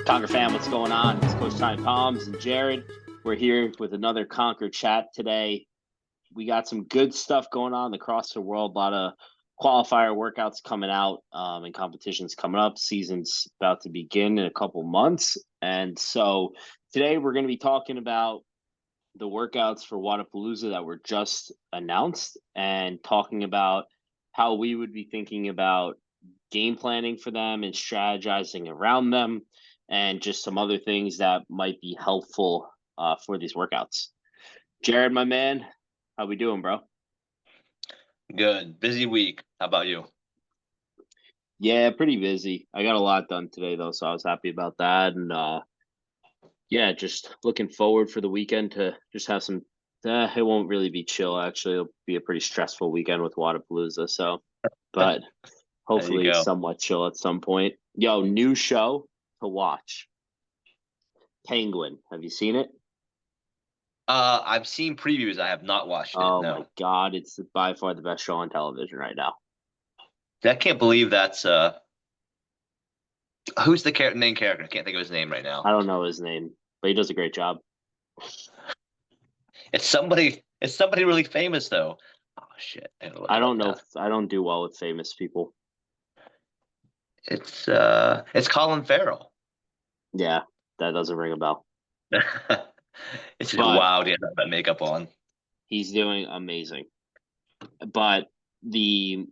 Conquer fam, what's going on? It's Coach Tiny Palms and Jared. We're here with another Conquer chat today. We got some good stuff going on across the world. A lot of qualifier workouts coming out and competitions coming up. Season's about to begin in a couple months. And so today we're going to be talking about the workouts for Wodapalooza that were just announced and talking about how we would be thinking about game planning for them and strategizing around them and just some other things that might be helpful for these workouts. Jared, my man, how we doing, bro? Good. Busy week. How about you? Yeah, pretty busy. I got a lot done today though, so I was happy about that. And yeah, just looking forward for the weekend to just have some. It won't really be chill. Actually, it'll be a pretty stressful weekend with Wodapalooza. So, but There you hopefully go. somewhat chill at some point. Yo, new show to watch. Penguin. Have you seen it? I've seen previews. I have not watched it. Oh my No. God, it's by far the best show on television right now. I can't believe that's who's the main character? I can't think of his name right I now. don't know his name, but he does a great job. It's somebody really famous though. Oh shit. I gotta look I it up don't know. now. I don't do well with famous people. It's Colin Farrell. Yeah, that doesn't ring a bell. It's just But wild. He has that makeup on. he's doing amazing. But the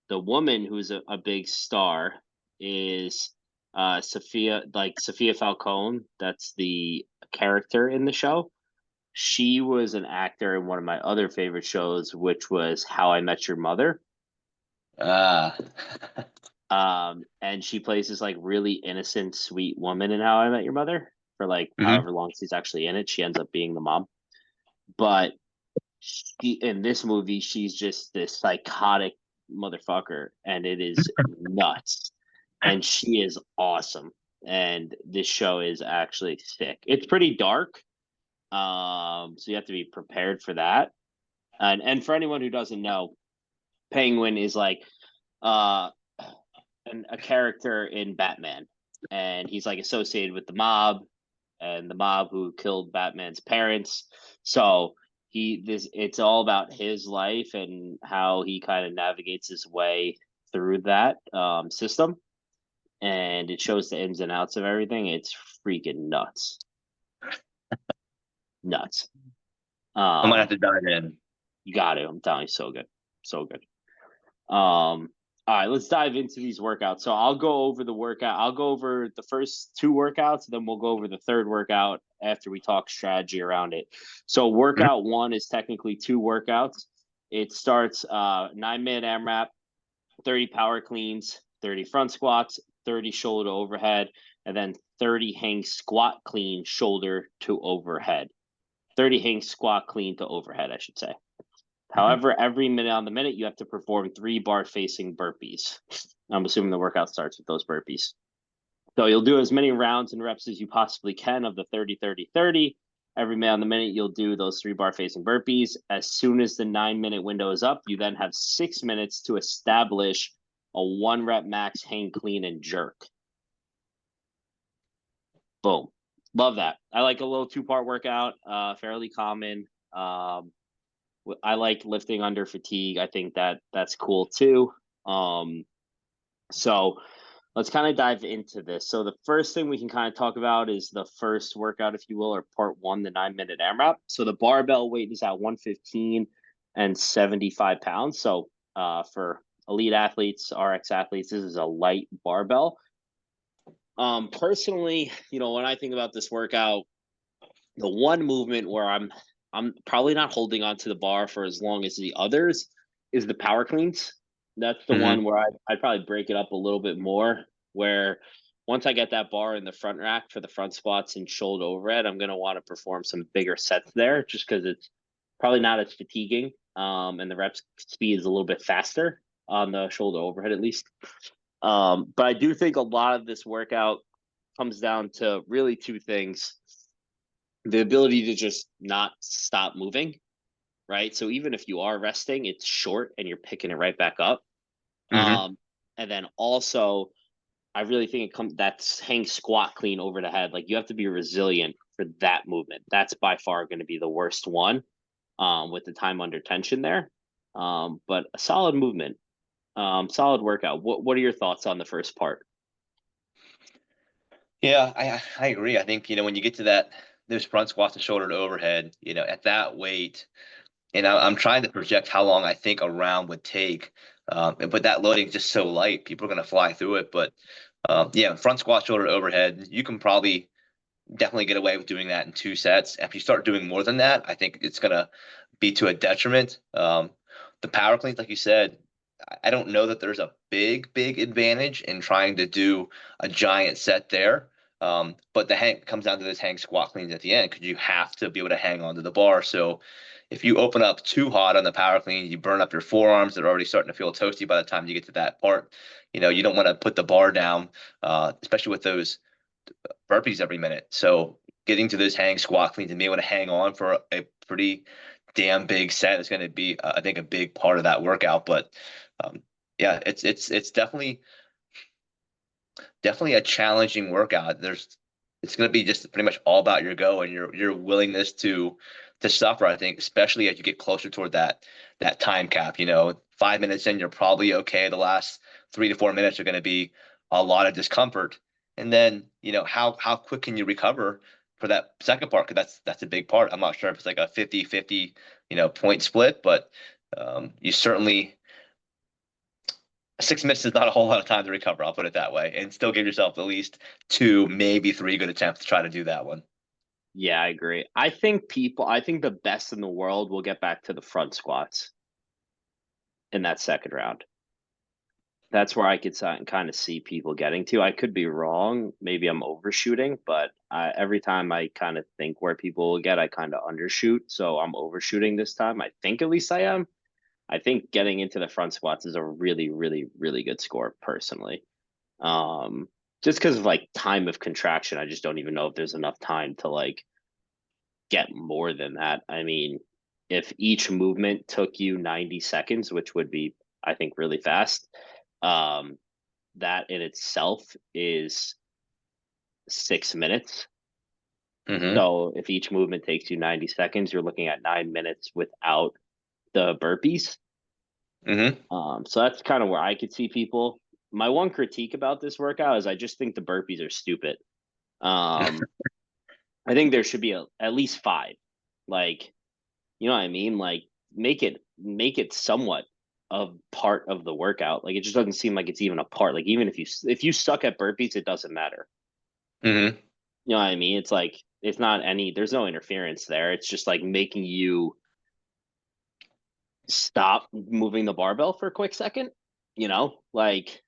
the woman who's a big star is Sophia Falcone. That's the character in the show. She was an actor in one of my other favorite shows, which was How I Met Your Mother. Ah. And she plays this like really innocent, sweet woman in How I Met Your Mother for like hmm however long she's actually in it. She ends up being the mom. But in this movie, she's just this psychotic motherfucker, and it is nuts. And she is awesome. And this show is actually sick. It's pretty dark. So you have to be prepared for that. And for anyone who doesn't know, Penguin is like uh a character in Batman, and he's like associated with the mob, and the mob who killed Batman's parents. So it's all about his life and how he kind of navigates his way through that system, and it shows the ins and outs of everything. It's freaking nuts, nuts. I might have Um, to dive in. you got it. I'm telling you, so good, so good. All right, let's dive into these workouts. So I'll go over the workout. I'll go over the first two workouts, then we'll go over the third workout after we talk strategy around it. So Mhm. workout one is technically two workouts. It starts 9-minute AMRAP, 30 power cleans, 30 front squats, 30 shoulder overhead, and then 30 hang squat clean shoulder to overhead. 30 hang squat clean to overhead, I should say. Mhm. However, every minute on the minute, you have to perform 3 bar facing burpees. I'm assuming the workout starts with those burpees. So you'll do as many rounds and reps as you possibly can of the 30, 30, 30. Every minute on the minute, you'll do those 3 bar facing burpees. As soon as the 9-minute window is up, you then have 6 minutes to establish a 1 rep max hang clean and jerk. Boom. Love that. I like a little 2-part workout, fairly common. I like lifting under fatigue. I think that's cool too. Um, so let's kind of dive into this. So the first thing we can kind of talk about is the first workout, if you will, or part one, the 9-minute AMRAP. So the barbell weight is at 115 and 75 pounds. So for elite athletes, RX athletes, this is a light barbell. Personally, when I think about this workout, the one movement where I'm probably not holding on to the bar for as long as the others is the power cleans. That's the Mhm. one where I'd probably break it up a little bit more. Where once I get that bar in the front rack for the front squats and shoulder overhead, I'm gonna want to perform some bigger sets there, just because it's probably not as fatiguing. And the rep speed is a little bit faster on the shoulder overhead at least. But I do think a lot of this workout comes down to really two things: the ability to just not stop moving, right? So even if you are resting, it's short and you're picking it right back up. Mhm. And then also I really think it comes that's hang squat clean over the head. Like you have to be resilient for that movement. That's by far going to be the worst one, with the time under tension there. But a solid movement, solid workout. What are your thoughts on the first part? Yeah, I agree. I think, when you get to that those front squats and shoulder to overhead, at that weight, and I'm trying to project how long I think a round would take. But that loading is just so light, people are going to fly through it. But yeah, front squat, shoulder to overhead, you can probably definitely get away with doing that in 2 sets. If you start doing more than that, I think it's gonna be to a detriment. The power cleans, like you said, I don't know that there's a big advantage in trying to do a giant set there. But the hang comes down to those hang squat cleans at the end because you have to be able to hang onto the bar. So if you open up too hot on the power clean, you burn up your forearms that are already starting to feel toasty by the time you get to that part. You don't want to put the bar down, especially with those burpees every minute. So getting to those hang squat cleans and being able to hang on for a pretty damn big set is going to be, I think, a big part of that workout. But um, yeah, it's definitely a challenging workout. It's going to be just pretty much all about your go and your willingness to suffer. I think, especially as you get closer toward that time cap. 5 minutes in, you're probably okay. The last 3 to 4 minutes are going to be a lot of discomfort, and then how quick can you recover for that second part? Because that's a big part. I'm not sure if it's like a 50-50 point split, but you certainly 6 minutes is not a whole lot of time to recover. I'll put it that way, and still give yourself at least two, maybe three good attempts to try to do that one. Yeah, I agree. I think the best in the world will get back to the front squats in that second round. That's where I could kind of see people getting to. I could be wrong. Maybe I'm overshooting, but every time I kind of think where people will get, I kind of undershoot. So I'm overshooting this time. I think at least I am. I think getting into the front squats is a really, really, really good score personally. Um, just because of like time of contraction, I just don't even know if there's enough time to like get more than that. I mean, if each movement took you 90 seconds, which would be, I think, really fast, um, that in itself is 6 minutes. Mm-hmm. So if each movement takes you 90 seconds, you're looking at 9 minutes without the burpees. Mm-hmm. So that's kind of where I could see people. My one critique about this workout is I just think the burpees are stupid. Um, I think there should be at least five. Like, you know what I mean? Like, make it somewhat of part of the workout. Like, it just doesn't seem like it's even a part. Like, even if you suck at burpees, it doesn't matter. Mm-hmm. You know what I mean? It's like it's not any. There's no interference there. It's just like making you stop moving the barbell for a quick second. Like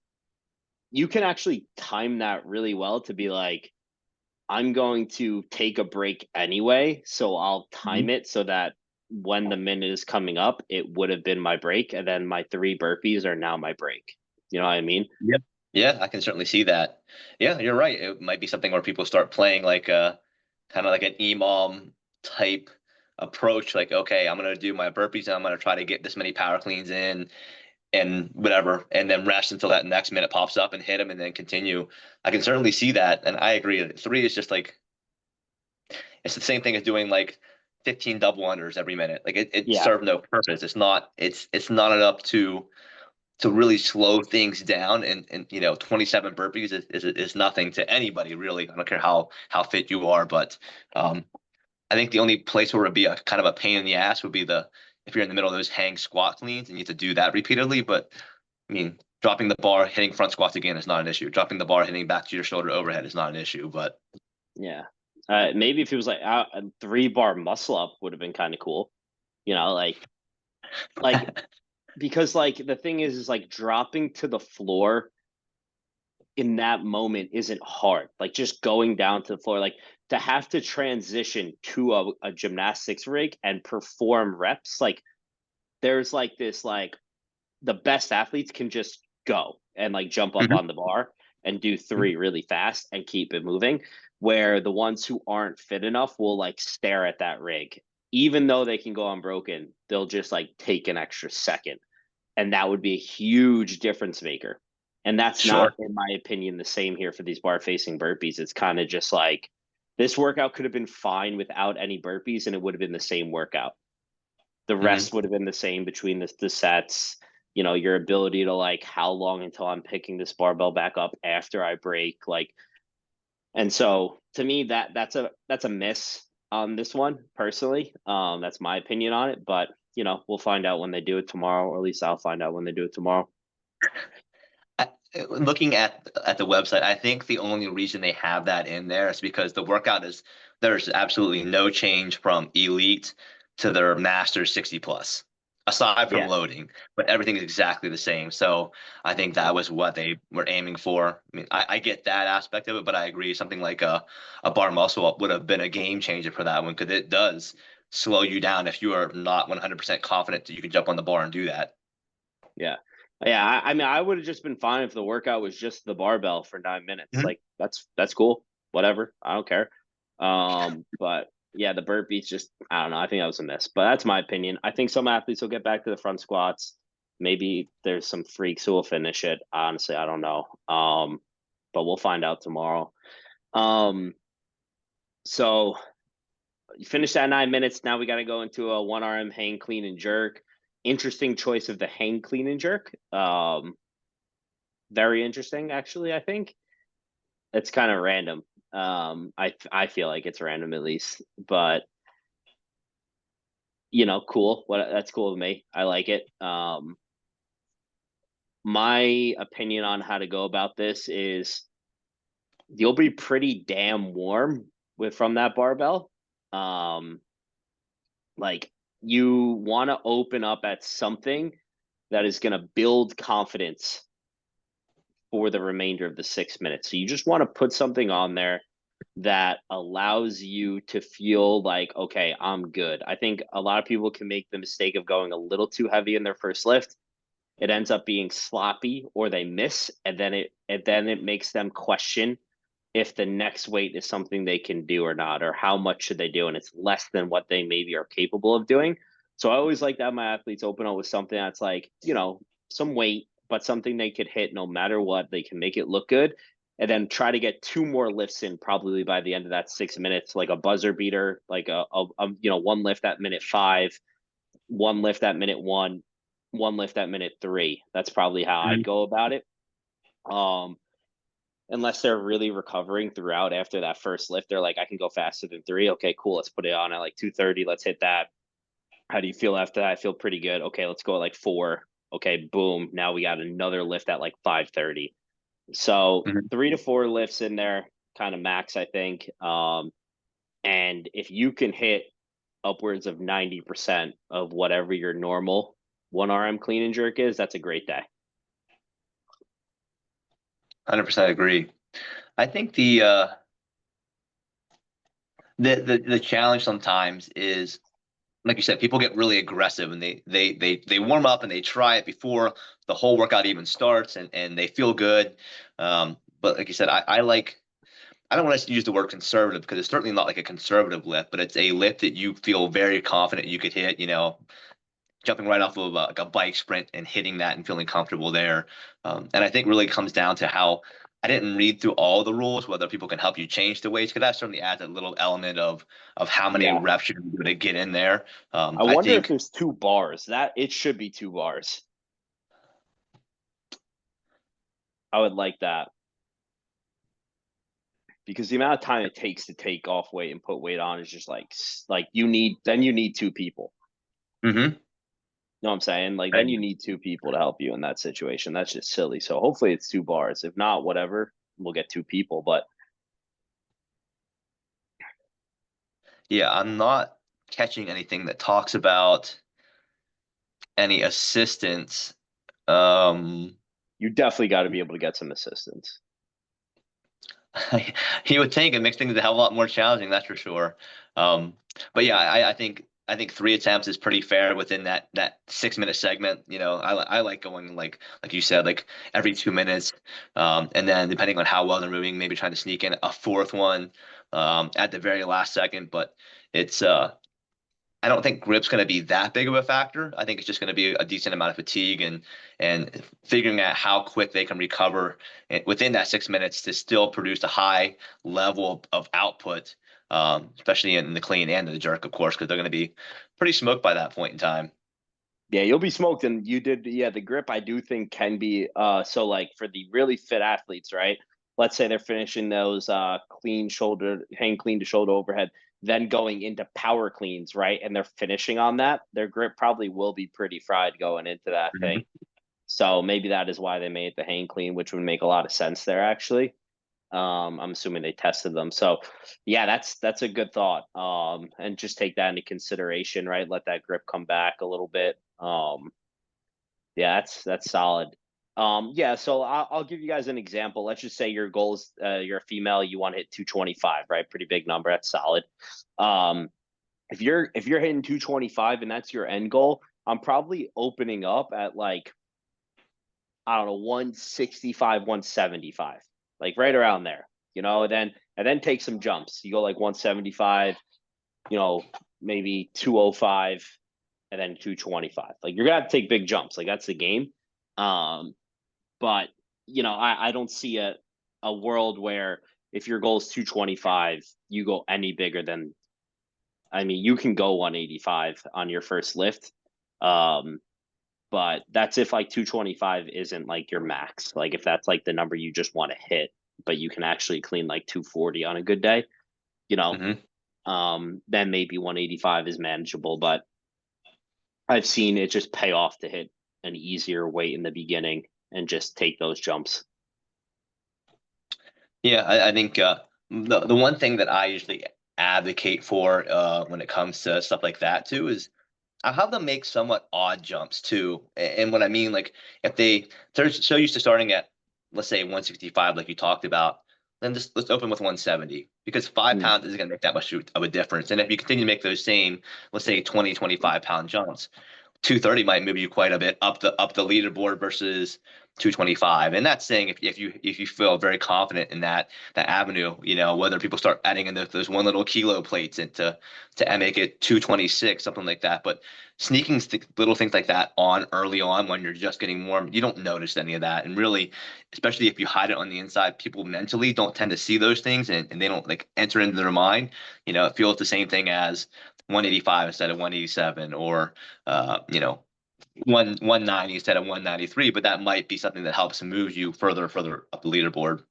you can actually time that really well to be like, I'm going to take a break anyway, so I'll time it so that when the minute is coming up, it would have been my break, and then my three burpees are now my break. You know what I mean? Yep. Yeah, I can certainly see that. Yeah, you're right. It might be something where people start playing like a kind of like an EMOM type approach. Like, okay, I'm gonna do my burpees and I'm gonna try to get this many power cleans in and whatever, and then rest until that next minute pops up and hit them and then continue. I can certainly see that, and I agree. Three is just like it's the same thing as doing like 15 double unders every minute. Like it Yeah, served no purpose. It's not enough to really slow things down, and 27 burpees is nothing to anybody really. I don't care how fit you are, but um I think the only place where it'd be a kind of a pain in the ass would be the if you're in the middle of those hang squat cleans and you have to do that repeatedly. But I mean, dropping the bar, hitting front squats again is not an issue. Dropping the bar, hitting back to your shoulder overhead is not an issue. But yeah. Maybe if it was like a 3 bar muscle up would have been kind of cool. Like because like the thing is like dropping to the floor in that moment isn't hard. Like just going down to the floor, like to have to transition to a gymnastics rig and perform reps, like there's like this like the best athletes can just go and like jump up Mhm. on the bar and do three really fast and keep it moving. Where the ones who aren't fit enough will like stare at that rig. Even though they can go unbroken, they'll just like take an extra second. And that would be a huge difference maker. And that's not, Sure. in my opinion, the same here for these bar facing burpees. It's kind of just like this workout could have been fine without any burpees and it would have been the same workout. The Hmm. rest would have been the same between the sets. You know, your ability to like how long until I'm picking this barbell back up after I break, like, and so to me that's a miss on this one personally. That's my opinion on it, but you know, we'll find out when they do it tomorrow, or at least I'll find out when they do it tomorrow. I, looking at the website, I think the only reason they have that in there is because the workout is there's absolutely no change from elite to their master 60 plus, aside from Yeah. loading, but everything is exactly the same. So I think Yeah. that was what they were aiming for. I mean, I get that aspect of it, but I agree something like a bar muscle up would have been a game changer for that one because it does slow you down if you are not 100% confident that you can jump on the bar and do that. Yeah. Yeah. I mean, I would have just been fine if the workout was just the barbell for 9 minutes. Mhm. Like that's cool. Whatever. I don't care. But yeah, the burpees just I don't know. I think that was a miss. But that's my opinion. I think some athletes will get back to the front squats. Maybe there's some freaks who will finish it. Honestly, I don't know. But we'll find out tomorrow. Um, so you finished that 9 minutes. Now we got to go into a one RM hang, clean, and jerk. Interesting choice of the hang, clean, and jerk. Very interesting, actually. I think it's kind of random. I feel like it's random at least, but you know, cool. What that's cool with me. I like it. My opinion on how to go about this is you'll be pretty damn warm with from that barbell. Um, like you want to open up at something that is going to build confidence for the remainder of the 6 minutes. So you just want to put something on there that allows you to feel like, okay, I'm good. I think a lot of people can make the mistake of going a little too heavy in their first lift. It ends up being sloppy or they miss, and then it makes them question if the next weight is something they can do or not, or how much should they do, and it's less than what they maybe are capable of doing. So I always like to have my athletes open up with something that's like, you know, some weight, but something they could hit no matter what. They can make it look good, and then try to get two more lifts in probably by the end of that 6 minutes, like a buzzer beater, like one lift at minute five, one lift at minute one lift at minute three. That's probably how I'd Mhm. go about it. Um, unless they're really recovering throughout after that first lift, they're like, I can go faster than three. Okay, cool. Let's put it on at like 230. Let's hit that. How do you feel after that? I feel pretty good. Okay, let's go at like four. Okay, boom. Now we got another lift at like 530. So Mhm. 3 to 4 lifts in there, kind of max, I think. And if you can hit upwards of 90% of whatever your normal 1 RM clean and jerk is, that's a great day. 100% agree. I think the challenge sometimes is like you said, people get really aggressive and they warm up and they try it before the whole workout even starts and they feel good. But like you said, I like I don't want to use the word conservative because it's certainly not like a conservative lift, but it's a lift that you feel very confident you could hit, jumping right off of like a bike sprint and hitting that and feeling comfortable there. And I think really comes down to how I didn't read through all the rules, whether people can help you change the weights, because that certainly adds a little element of how many Yeah. reps you're going to get in there. I I wonder if think, there's 2 bars. That it should be 2 bars. I would like that because the amount of time it takes to take off weight and put weight on is just like you need 2 people. mhm. You know what I'm saying? Like then you need 2 people to help you in that situation. That's just silly. So hopefully it's 2 bars. If not, whatever, we'll get 2 people. But Yeah, I'm not catching anything that talks about any assistance. Um, you definitely got to be able to get some assistance. he would think it makes things a hell of a lot more challenging, that's for sure. Um, but yeah, I think 3 attempts is pretty fair within that 6 minute segment. I like going like you said, like every 2 minutes, and then depending on how well they're moving, maybe trying to sneak in a fourth one at the very last second. But it's I don't think grip's going to be that big of a factor. I think it's just going to be a decent amount of fatigue and figuring out how quick they can recover within that 6 minutes to still produce a high level of output, especially in the clean and the jerk, of course, because they're going to be pretty smoked by that point in time. Yeah, you'll be smoked. And you did, yeah, the grip I do think can be so like for the really fit athletes, right? Let's say they're finishing those clean shoulder, hang clean to shoulder overhead, then going into power cleans, right? And they're finishing on that, their grip probably will be pretty fried going into that thing. Mhm. So maybe that is why they made the hang clean, which would make a lot of sense there actually. I'm assuming they tested them. So yeah, that's a good thought. And just take that into consideration, right? Let that grip come back a little bit. Yeah, that's solid. Yeah, so I'll give you guys an example. Let's just say your goal is you're a female, you want to hit 225, right? Pretty big number. That's solid. Um, if you're hitting 225 and that's your end goal, I'm probably opening up at like I don't know 165, 175, like right around there. And then take some jumps. You go like 175, maybe 205 and then 225. Like you're gonna have to take big jumps. Like that's the game. Um, but I don't see a world where if your goal is 225, you go any bigger than. I mean, you can go 185 on your first lift. Um, but that's if like 225 isn't like your max. Like if that's like the number you just want to hit, but you can actually clean like 240 on a good day, you know, Mhm. then maybe 185 is manageable. But I've seen it just pay off to hit an easier weight in the beginning and just take those jumps. Yeah, I think the one thing that I usually advocate for when it comes to stuff like that too is I have them make somewhat odd jumps too. And what I mean, like if they're so used to starting at let's say 165, like you talked about, then just let's open with 170 because 5 pounds isn't going to make that much of a difference. And if you continue to make those same, let's say 20, 25 pound jumps, 230 might move you quite a bit up the leaderboard versus 225. And that's saying if you feel very confident in that avenue, whether people start adding in those one little kilo plates into to make it 226, something like that. But sneaking little things like that on early on when you're just getting warm, you don't notice any of that. And really, especially if you hide it on the inside, people mentally don't tend to see those things and they don't like enter into their mind. It feels the same thing as 185 instead of 187 or uh, you know, 190 instead of 193, but that might be something that helps move you further up the leaderboard.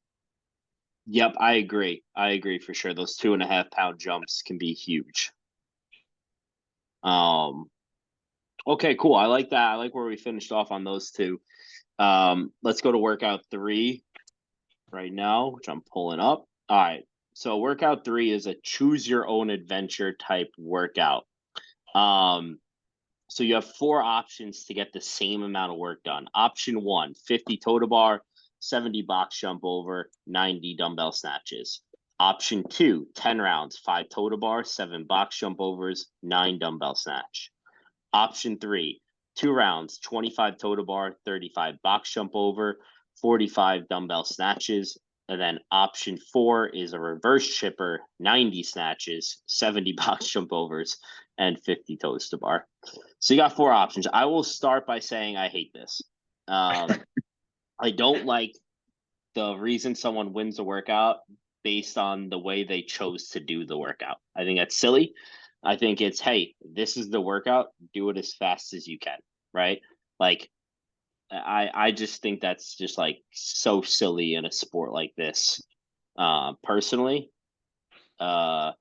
Yep, I agree. I agree for sure. Those 2.5 pound jumps can be huge. Um, okay, cool. I like that. I like where we finished off on those two. Let's go to workout three right now, which I'm pulling up. All right. So workout three is a choose your own adventure type workout. Um, so you have four options to get the same amount of work done. Option one, 50 toe to bar, 70 box jump over, 90 dumbbell snatches. Option two, 10 rounds, 5 toe to bar, 7 box jump overs, 9 dumbbell snatch. Option three, 2 rounds, 25 toe to bar, 35 box jump over, 45 dumbbell snatches. And then option four is a reverse chipper, 90 snatches, 70 box jump overs, and 50 toes to bar. So you got four options. I will start by saying I hate this. I don't like the reason someone wins a workout based on the way they chose to do the workout. I think that's silly. I think it's, hey, this is the workout, do it as fast as you can, right? Like I just think that's just like so silly in a sport like this. Personally. Uh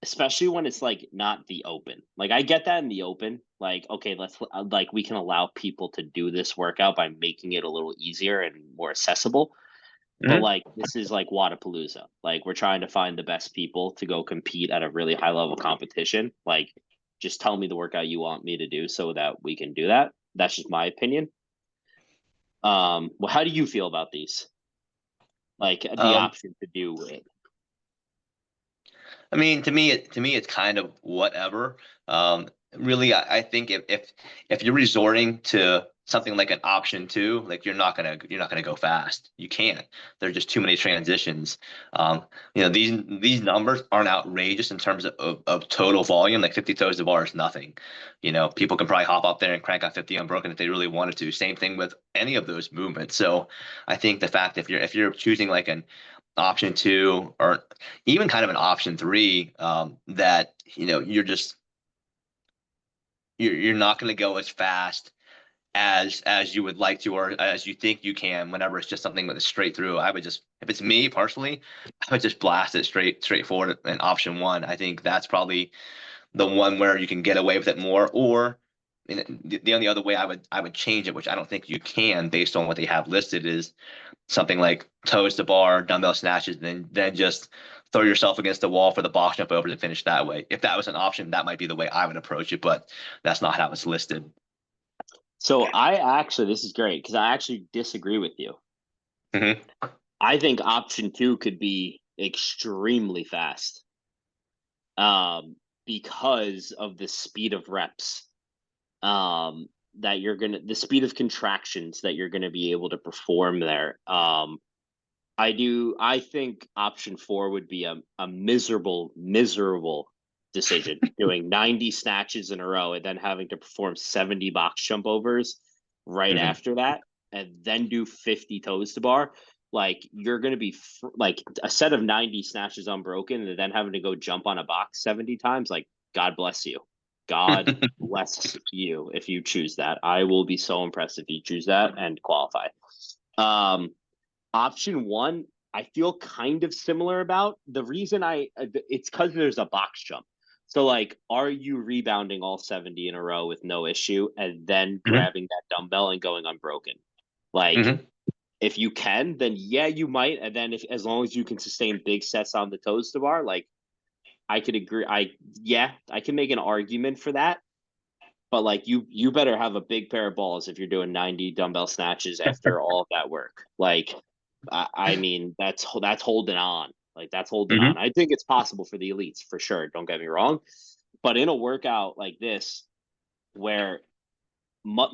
Especially when it's like not the open. Like I get that in the open. Like okay, let's like we can allow people to do this workout by making it a little easier and more accessible. But Mhm. like this is like Wodapalooza. Like we're trying to find the best people to go compete at a really high level competition. Like just tell me the workout you want me to do so that we can do that. That's just my opinion. Well, how do you feel about these? Like the Um, option to do it. I mean, to me, it's kind of whatever. Really, I think if you're resorting something like an option two, like you're not gonna go fast. You can't. There's just too many transitions. Um, these numbers aren't outrageous in terms of total volume. Like 50 toes to bar is nothing. People can probably hop up there and crank out 50 unbroken if they really wanted to. Same thing with any of those movements. So I think the fact if you're choosing like an option two or even kind of an option three, that you're not going to go as fast as you would like to or as you think you can whenever it's just something with a straight through. I would just, if it's me personally, I would just blast it straight forward in option one. I think that's probably the one where you can get away with it more. Or the only other way I would change it, which I don't think you can based on what they have listed, is something like toes to bar, dumbbell snatches, then just throw yourself against the wall for the box jump over to finish that way. If that was an option, that might be the way I would approach it, but that's not how it's listed. So this is great because I actually disagree with you. Hmm. I think option two could be extremely fast, um, because of the speed of reps, that the speed of contractions that you're gonna be able to perform there. I think option four would be a miserable decision, doing 90 snatches in a row and then having to perform 70 box jump overs right Hmm. after that, and then do 50 toes to bar. Like you're gonna be like a set of 90 snatches unbroken, and then having to go jump on a box 70 times. Like God bless you, God bless you if you choose that. I will be so impressed if you choose that and qualify. Um, Option one, I feel kind of similar about. The reason it's because there's a box jump. So like, are you rebounding all 70 in a row with no issue and then Hmm. grabbing that dumbbell and going unbroken? Like, Hmm. if you can, then yeah, you might. And then if as long as you can sustain big sets on the toes to bar, like I could agree. I can make an argument for that. But like you better have a big pair of balls if you're doing 90 dumbbell snatches after all of that work. Like I mean that's holding on. Like that's holding on. Hmm. I think it's possible for the elites for sure. Don't get me wrong. But in a workout like this, where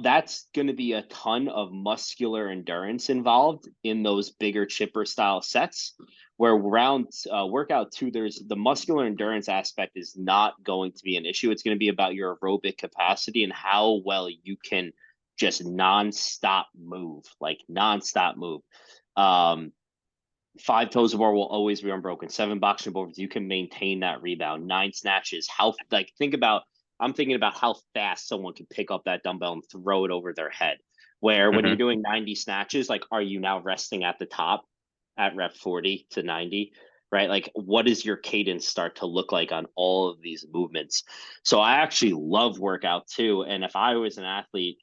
that's going to be a ton of muscular endurance involved in those bigger chipper style sets, where round workout two, there's the muscular endurance aspect is not going to be an issue. It's going to be about your aerobic capacity and how well you can just nonstop move, like nonstop move. um Five toes of bar will always be unbroken. Seven box jump overs, you can maintain that rebound. Nine snatches. How like think about I'm thinking about how fast someone can pick up that dumbbell and throw it over their head. Where when you're Hmm. doing 90 snatches, like are you now resting at the top at rep 40 to 90? Right? Like what does your cadence start to look like on all of these movements? So I actually love workout too. And if I was an athlete,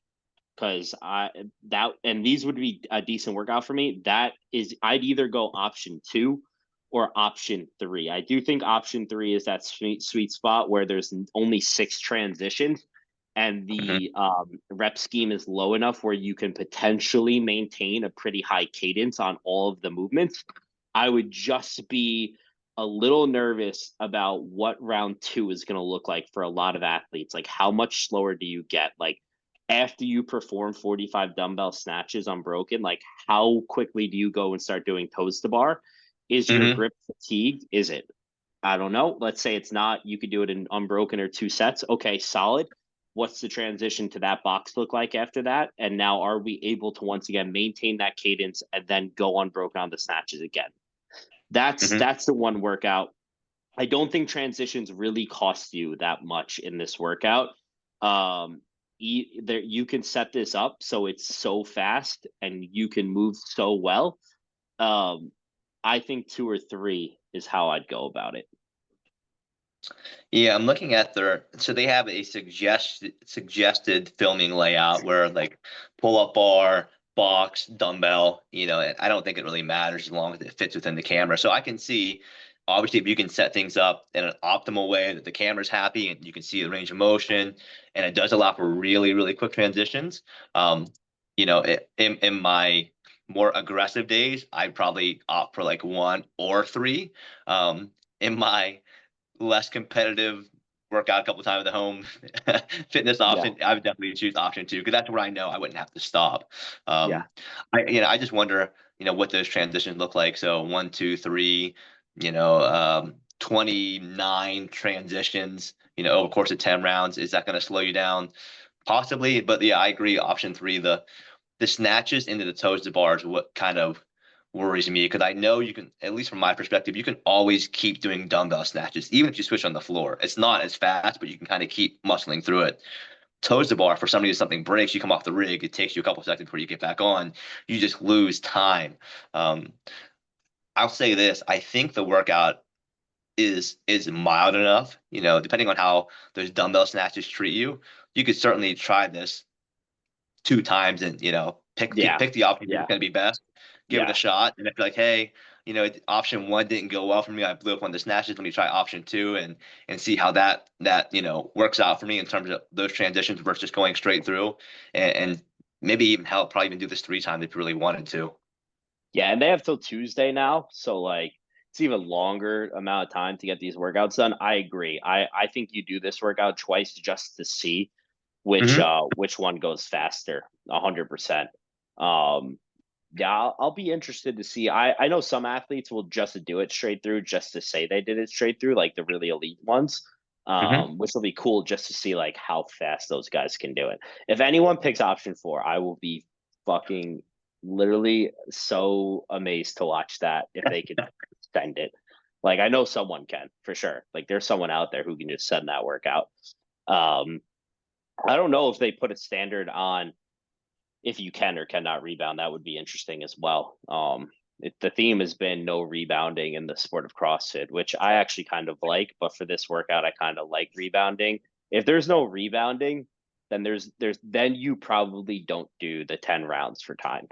because I that and these would be a decent workout for me. That is, I'd either go option two or option three. I do think option three is that sweet spot where there's only six transitions and Hmm. the rep scheme is low enough where you can potentially maintain a pretty high cadence on all of the movements. I would just be a little nervous about what round two is going to look like for a lot of athletes. Like, how much slower do you get? Like, after you perform 45 dumbbell snatches unbroken, like how quickly do you go and start doing toes to bar? Is your Hmm. grip fatigued? Is it? I don't know. Let's say it's not. You could do it in unbroken or two sets. Okay, solid. What's the transition to that box look like after that? And now are we able to once again maintain that cadence and then go unbroken on the snatches again? Hmm. That's the one workout. I don't think transitions really cost you that much in this workout. Um, you can set this up so it's so fast and you can move so well. Um, I think two or three is how I'd go about it. Yeah, I'm looking at so they have a suggested filming layout where like pull up bar, box, dumbbell, and I don't think it really matters as long as it fits within the camera. So I can see, obviously, if you can set things up in an optimal way that the camera's happy and you can see the range of motion and it does allow for really, really quick transitions. In my more aggressive days, I'd probably opt for like one or three. In my less competitive work out a couple times at home fitness Yeah, option, I would definitely choose option two because that's where I know I wouldn't have to stop. yeah, I just wonder, what those transitions look like. So 1, 2, 3, 29 transitions, over the course of 10 rounds. Is that going to slow you down? Possibly, but yeah, I agree. Option three, the snatches into the toes to bar is what kind of worries me because I know you can, at least from my perspective, you can always keep doing dumbbell snatches, even if you switch on the floor. It's not as fast, but you can kind of keep muscling through it. Toes to bar, for some reason something breaks, you come off the rig, it takes you a couple seconds before you get back on. You just lose time. Um, I'll say this: I think the workout is mild enough. Depending on how those dumbbell snatches treat you, you could certainly try this 2 times and yeah, pick the option that's yeah, going to be best, give it a yeah. shot, and if you're like, hey, option one didn't go well for me, I blew up on the snatches. Let me try option two and see how that works out for me in terms of those transitions versus going straight through, and maybe even help probably even do this 3 times if you really wanted to. Yeah, and they have till Tuesday now, so like it's even longer amount of time to get these workouts done. I agree. I think you do this workout twice just to see Hmm. which one goes faster. 100%. Um, yeah, I'll be interested to see. I know some athletes will just do it straight through just to say they did it straight through, like the really elite ones. Hmm. Which will be cool just to see like how fast those guys can do it. If anyone picks option four, I will be fucking literally so amazed to watch that if they could send it. Like I know someone can for sure. Like there's someone out there who can just send that workout. Um, I don't know if they put a standard on if you can or cannot rebound. That would be interesting as well. The theme has been no rebounding in the sport of CrossFit, which I actually kind of like. But for this workout, I kind of like rebounding. If there's no rebounding, then then you probably don't do the 10 rounds for time,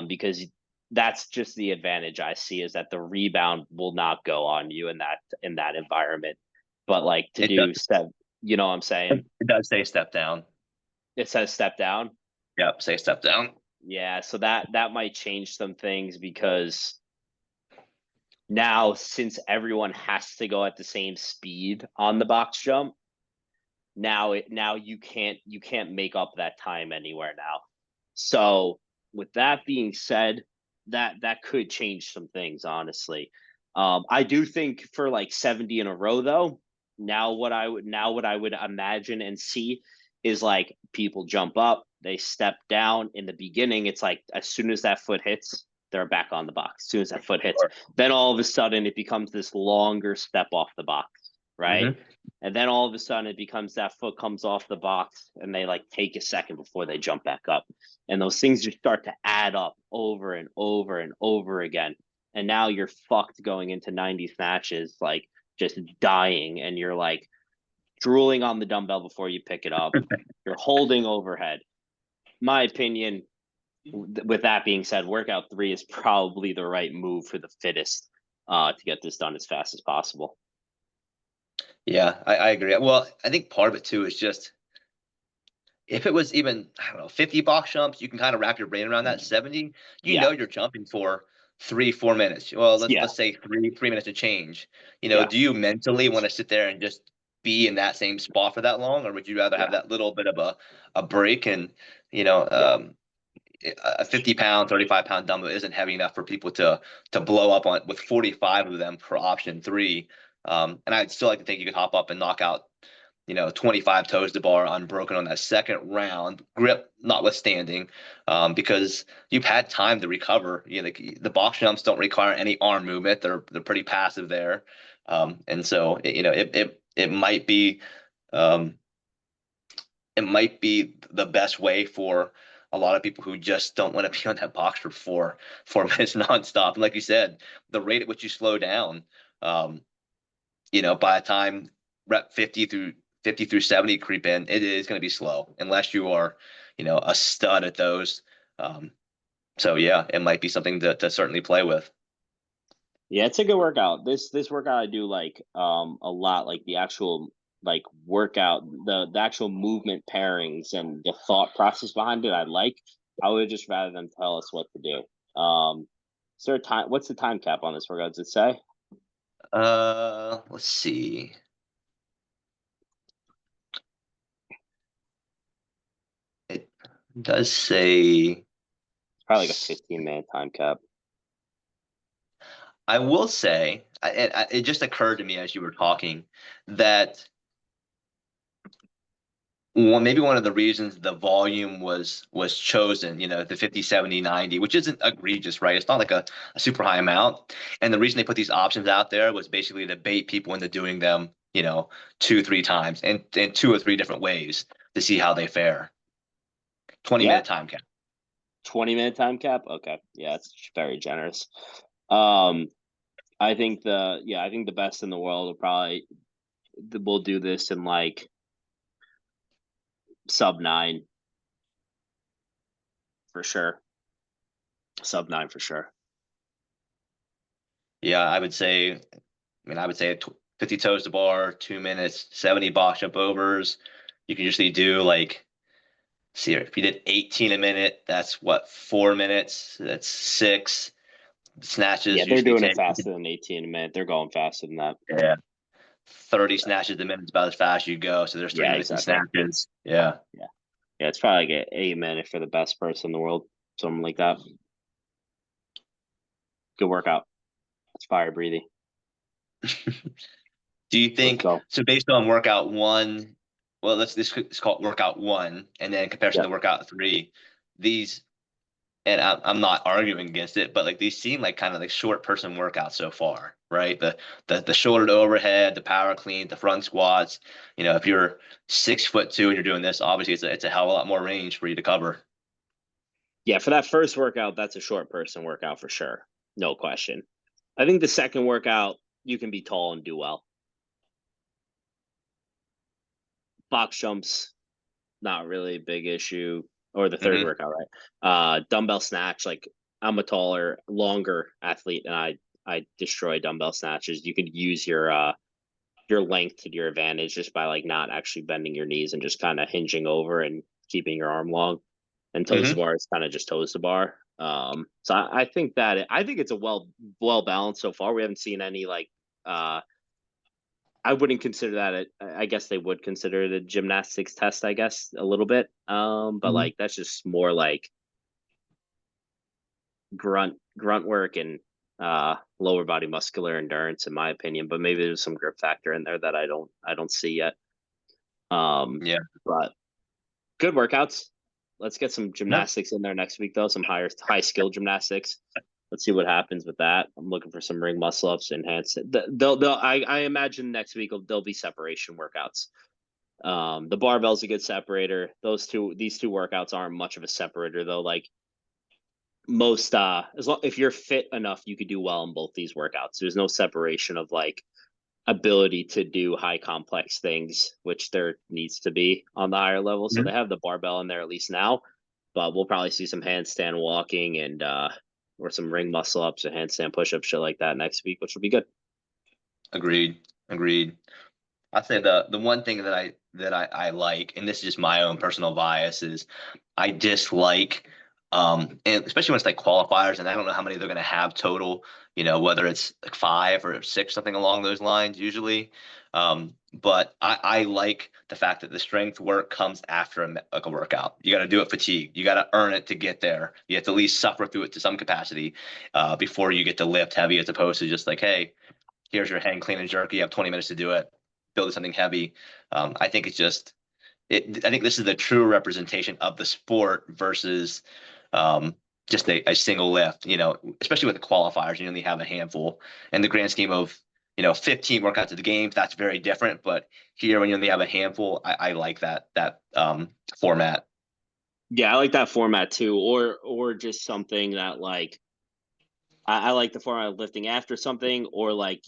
because that's just the advantage I see is that the rebound will not go on you in that environment. But like to It does. do step, you know what I'm saying? It does say step down. It says step down. Yep, say step down. Yeah, so that might change some things because now since everyone has to go at the same speed on the box jump, now you can't make up that time anywhere now. So with that being said, that could change some things honestly. I do think for like 70 in a row though, now what I would imagine and see is like people jump up, they step down in the beginning. It's like as soon as that foot hits, they're back on the box. As soon as that foot hits, then all of a sudden it becomes this longer step off the box, right? Hmm. And then all of a sudden it becomes that foot comes off the box and they like take a second before they jump back up. And those things just start to add up over and over and over again. And now you're fucked going into 90 snatches, like just dying. And you're like drooling on the dumbbell before you pick it up. You're holding overhead. My opinion, with that being said, workout three is probably the right move for the fittest to get this done as fast as possible. Yeah, I agree. Well, I think part of it too is just if it was even, I don't know, 50 box jumps, you can kind of wrap your brain around that. 70, Yeah. you're jumping for 3, 4 minutes. Well, Yeah. let's say three minutes to change. Yeah. Do you mentally want to sit there and just be in that same spot for that long, or would you rather have Yeah. that little bit of a break and you know, Yeah. um, a 50-pound, 35-pound dumbbell isn't heavy enough for people to blow up on with 45 of them per option three. And I'd still like to think you could hop up and knock out 25 toes to bar unbroken on that second round, grip notwithstanding, because you've had time to recover. The box jumps don't require any arm movement; they're pretty passive there, and so um, it might be the best way for a lot of people who just don't want to be on that box for 4 minutes nonstop. And like you said, the rate at which you slow down, um, by the time rep 50 through 70 creep in, it is going to be slow unless you are, a stud at those. Um, so yeah, it might be something to certainly play with. Yeah, it's a good workout. This workout I do like a lot, like the actual like workout, the actual movement pairings and the thought process behind it I like. I would just rather them tell us what to do. Is there a time what's the time cap on this workout? Does it say? Let's see. It does say. It's probably like a 15-minute time cap. I will say, it just occurred to me as you were talking that maybe one of the reasons the volume was chosen, the 50, 70, 90, which isn't egregious, right? It's not like a super high amount. And the reason they put these options out there was basically to bait people into doing them, two, three times and in two or three different ways to see how they fare. 20 Yeah, minute time cap. 20-minute time cap. Okay, yeah, it's very generous. Um, I think the best in the world will do this in like sub 9 for sure. Sub 9 for sure. Yeah, I would say 50 toes to bar, 2 minutes, 70 box jump overs. You can usually do like, see here, if you did 18 a minute, that's what, 4 minutes? That's six. Yeah, Snatches they're usually doing it take, faster than 18 a minute. They're going faster than that. yeah, 30 snatches a minute is about as fast as you go. So there's three Yeah, minutes in exactly. snatches. Yeah. Yeah, yeah, it's probably like 8 minute for the best person in the world, something like that. Good workout. It's fire breathing. Do you Let's think go. so? Based on workout one, well, let's call it workout one, and then in comparison Yeah. to workout three, these, and I'm not arguing against it, but like these seem like kind of like short person workouts so far, right? The shoulder to overhead, the power clean, the front squats. If you're 6'2" and you're doing this, obviously it's a hell of a lot more range for you to cover. Yeah, for that first workout, that's a short person workout for sure. No question. I think the second workout, you can be tall and do well. Box jumps, not really a big issue. Or the third Hmm. workout, right? Dumbbell snatch, like I'm a taller, longer athlete, and I destroy dumbbell snatches. You could use your length to your advantage just by like not actually bending your knees and just kind of hinging over and keeping your arm long. And toes to Hmm. bar is kind of just toes to bar. So I think it's a well balanced so far. We haven't seen any like I wouldn't consider that I guess they would consider it a gymnastics test, I guess, a little bit. But Hmm. like that's just more like grunt work and lower body muscular endurance in my opinion. But maybe there's some grip factor in there that I don't see yet. Yeah, But good workouts. Let's get some no, gymnastics in there next week though, some high skill gymnastics. Let's see what happens with that. I'm looking for some ring muscle ups to enhance it. I imagine next week there'll be separation workouts. The barbell's a good separator. These two workouts aren't much of a separator though. Like most, as long if you're fit enough, you could do well in both these workouts. There's no separation of like ability to do high complex things, which there needs to be on the higher level. So mhm, they have the barbell in there at least now, but we'll probably see some handstand walking and or some ring muscle ups or handstand push ups, shit like that next week, which will be good. agreed, agreed. I'd say the one thing that I like, and this is just my own personal bias, is I dislike, and especially when it's like qualifiers, and I don't know how many they're going to have total, whether it's like five or six, something along those lines, usually. But I like the fact that the strength work comes after like a workout. You got to do it fatigued. You got to earn it to get there. You have to at least suffer through it to some capacity before you get to lift heavy, as opposed to just like, hey, here's your hang clean and jerk. You have 20 minutes to do it. Build something heavy. I think it's just I think this is the true representation of the sport versus um, just a single lift. Especially with the qualifiers, you only have a handful. In the grand scheme of 15 workouts of the games, that's very different. But here, when you only have a handful, I like that format. Yeah, I like that format too, or just something that like I like the format of lifting after something, or like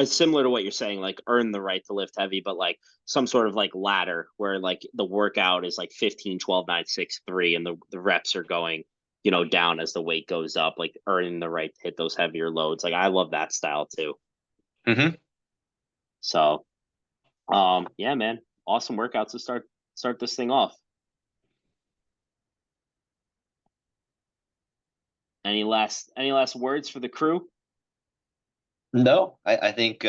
similar to what you're saying, like earn the right to lift heavy, but like some sort of like ladder where like the workout is like 15, 12, 9, 6, 3, and the reps are going, down as the weight goes up, like earning the right to hit those heavier loads. Like I love that style too. Hmm. So, yeah, man, awesome workouts to start this thing off. Any last words for the crew? No, I think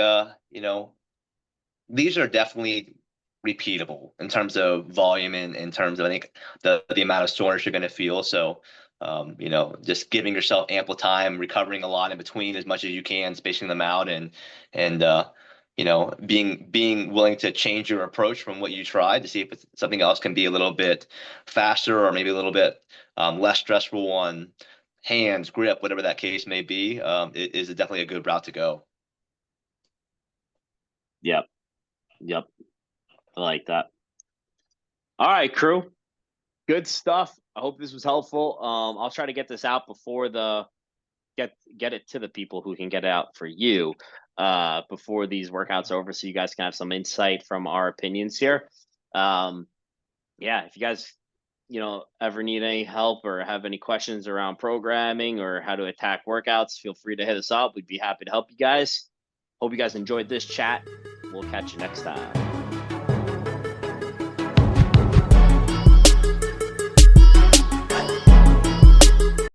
these are definitely repeatable in terms of volume and in terms of, I think, the amount of soreness you're going to feel. So, just giving yourself ample time, recovering a lot in between as much as you can, spacing them out, and being willing to change your approach from what you tried to see if something else can be a little bit faster or maybe a little bit less stressful on hands, grip, whatever that case may be. It is definitely a good route to go. Yep. Yep. I like that. All right, crew. Good stuff. I hope this was helpful. I'll try to get this out before get it to the people who can get it out for you before these workouts are over, so you guys can have some insight from our opinions here. Yeah, if you guys ever need any help or have any questions around programming or how to attack workouts, feel free to hit us up. We'd be happy to help you guys. Hope you guys enjoyed this chat. We'll catch you next time.